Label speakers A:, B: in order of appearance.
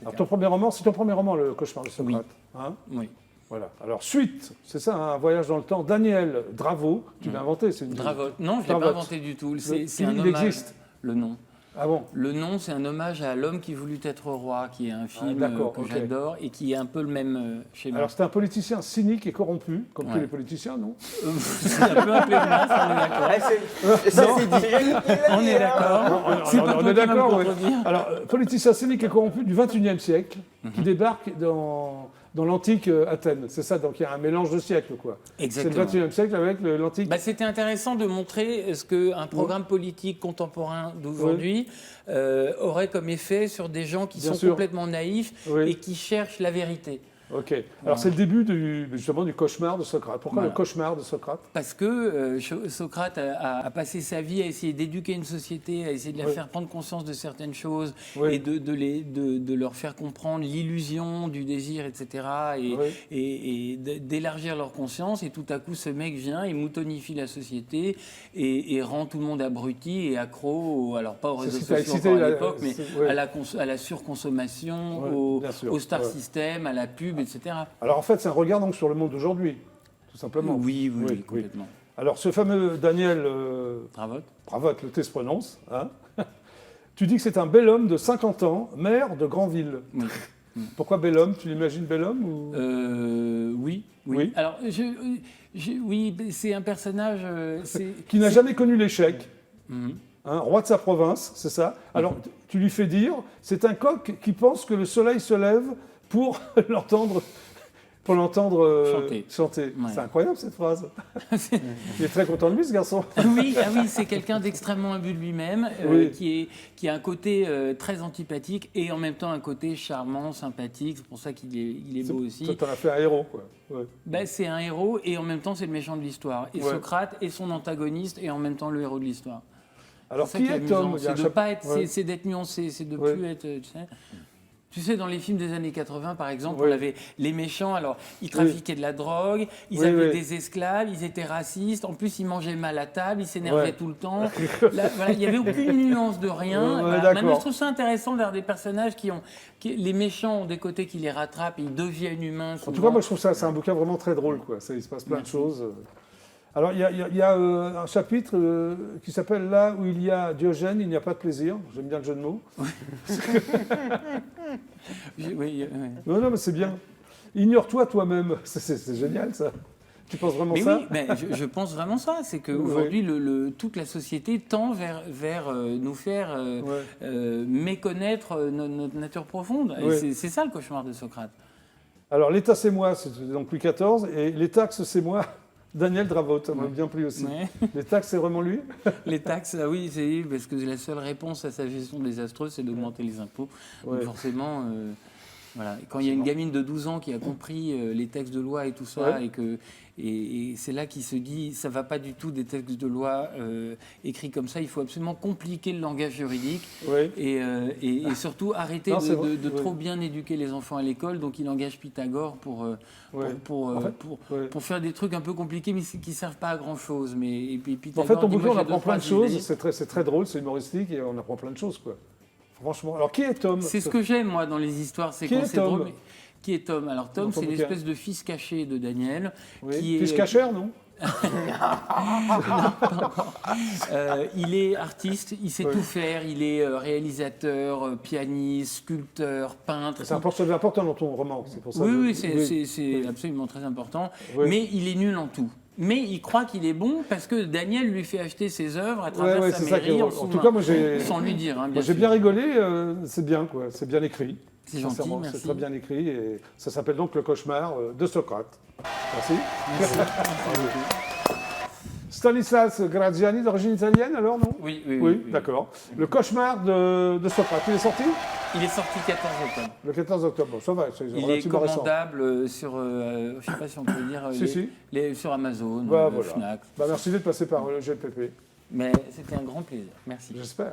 A: Alors ton premier roman, c'est ton premier roman, Le Cauchemar de Socrate.
B: Oui.
A: Hein,
B: Oui.
A: voilà. Alors suite, c'est ça, un voyage dans le temps. Daniel Dravo, tu l'as inventé, c'est une.
B: Dravotte. Non, je ne l'ai pas inventé du tout. C'est un
A: il
B: hommage.
A: existe.
B: Le nom.
A: Ah bon?
B: Le nom, c'est un hommage à L'homme qui voulut être roi, qui est un film que
A: ok.
B: j'adore et qui est un peu le même schéma.
A: Alors c'était un politicien cynique et corrompu, comme tous les politiciens, non?
B: C'est un peu appelé Mas, on est d'accord.
C: Ça c'est dit.
B: On est d'accord. C'est pas toi
A: On est
B: qui vas me
A: d'accord, oui.
B: contredire.
A: Alors, politicien cynique et corrompu du XXIe siècle, qui débarque dans l'antique Athènes. C'est ça, donc il y a un mélange de siècles, quoi.
B: Exactement.
A: C'est le XXIe siècle avec l'antique.
B: Bah, c'était intéressant de montrer ce qu'un programme politique contemporain d'aujourd'hui aurait comme effet sur des gens qui
A: Bien
B: sont
A: sûr.
B: complètement naïfs
A: Oui.
B: et qui cherchent la vérité.
A: Ok. Alors c'est le début justement du cauchemar de Socrate. Pourquoi
B: Voilà.
A: le cauchemar de Socrate?
B: Parce que Socrate a passé sa vie à essayer d'éduquer une société, à essayer de la faire prendre conscience de certaines choses et de leur faire comprendre l'illusion du désir, etc. Et d'élargir leur conscience. Et tout à coup, ce mec vient et moutonifie la société et rend tout le monde abruti et accro, alors pas aux réseaux sociaux encore à l'époque, mais à la surconsommation, au star system, à la pub, etc.
A: Alors en fait, c'est un regard donc sur le monde d'aujourd'hui, tout simplement.
B: Oui, complètement.
A: Alors ce fameux Daniel
B: Dravotte,
A: le T se prononce, hein. Tu dis que c'est un bel homme de 50 ans, maire de Granville.
B: Oui.
A: Pourquoi bel homme? Tu l'imagines bel homme ou...
B: Oui. Alors, oui, c'est un personnage...
A: qui n'a jamais connu l'échec. Hein, roi de sa province, c'est ça. Alors, tu lui fais dire, c'est un coq qui pense que le soleil se lève pour l'entendre chanter.
B: Ouais.
A: C'est incroyable cette phrase. Il est très content de lui, ce garçon.
B: Oui, c'est quelqu'un d'extrêmement imbu de lui-même, qui a un côté très antipathique et en même temps un côté charmant, sympathique. C'est pour ça qu'il est beau aussi.
A: Toi, t'en as fait un héros, quoi. Ouais.
B: Ben, c'est un héros et en même temps c'est le méchant de l'histoire. Et Socrate est son antagoniste et en même temps le héros de l'histoire.
A: Alors qui est Tom?
B: C'est d'être nuancé, c'est de plus être... Tu sais, dans les films des années 80, par exemple, on avait les méchants, alors ils trafiquaient de la drogue, ils avaient des esclaves, ils étaient racistes, en plus ils mangeaient mal à table, ils s'énervaient tout le temps. Là, voilà, il n'y avait aucune nuance de rien. Maintenant, je trouve ça intéressant de voir des personnages les méchants ont des côtés qui les rattrapent, ils deviennent humains.
A: En tout cas, moi je trouve ça, c'est un bouquin vraiment très drôle, quoi. Il se passe plein de choses. Alors, il y a un chapitre qui s'appelle « Là où il y a Diogène, il n'y a pas de plaisir ». J'aime bien le jeu de mots. Non, mais c'est bien. Ignore-toi toi-même. C'est génial, ça. Tu penses vraiment ça?
B: Oui, mais je pense vraiment ça. C'est qu'aujourd'hui, toute la société tend vers nous faire méconnaître notre nature profonde. Et c'est ça le cauchemar de Socrate.
A: Alors, l'État, c'est moi, c'est donc Louis XIV, et les taxes, c'est moi. Daniel Dravotte, ça m'a bien plu aussi. Les taxes, c'est vraiment lui?
B: Les taxes, oui, c'est parce que la seule réponse à sa gestion désastreuse, c'est d'augmenter les impôts. Donc forcément, voilà. Quand il y a une gamine de 12 ans qui a compris les textes de loi et tout ça, et c'est là qu'il se dit, ça ne va pas du tout des textes de loi écrits comme ça, il faut absolument compliquer le langage juridique et surtout arrêter de trop bien éduquer les enfants à l'école. Donc il engage Pythagore pour faire des trucs un peu compliqués mais qui ne servent pas à grand-chose. Et puis Pythagore,
A: en fait, ton bouquin, on apprend plein de choses, c'est très drôle, c'est humoristique et on apprend plein de choses, quoi. Franchement. Alors, qui est Tom?
B: C'est ce que j'aime, moi, dans les histoires. C'est quand c'est drôle. Qui est Tom? Alors, Tom, c'est l'espèce de fils caché de Daniel.
A: Fils cachère, non?
B: Il est artiste, il sait tout faire. Il est réalisateur, pianiste, sculpteur, peintre.
A: C'est important dans ton roman, c'est pour ça.
B: Oui, c'est absolument très important. Mais il est nul en tout. Mais il croit qu'il est bon parce que Daniel lui fait acheter ses œuvres à travers sa mairie en tout cas, sans lui dire. Hein,
A: j'ai bien rigolé, c'est bien, quoi. C'est bien écrit.
B: C'est gentil, merci.
A: C'est très bien écrit et ça s'appelle donc Le Cauchemar de Socrate. Merci. Stanislas Graziani, d'origine italienne, alors, non?
B: Oui,
A: d'accord. Le Cauchemar de Socrate, il est sorti?
B: Il est sorti le 14 octobre.
A: Le 14 octobre, bon, ça va.
B: Il est commandable sur, je ne sais pas si on peut dire, sur Amazon, Fnac.
A: Merci de passer par le GPP.
B: Mais c'était un grand plaisir, merci.
A: J'espère.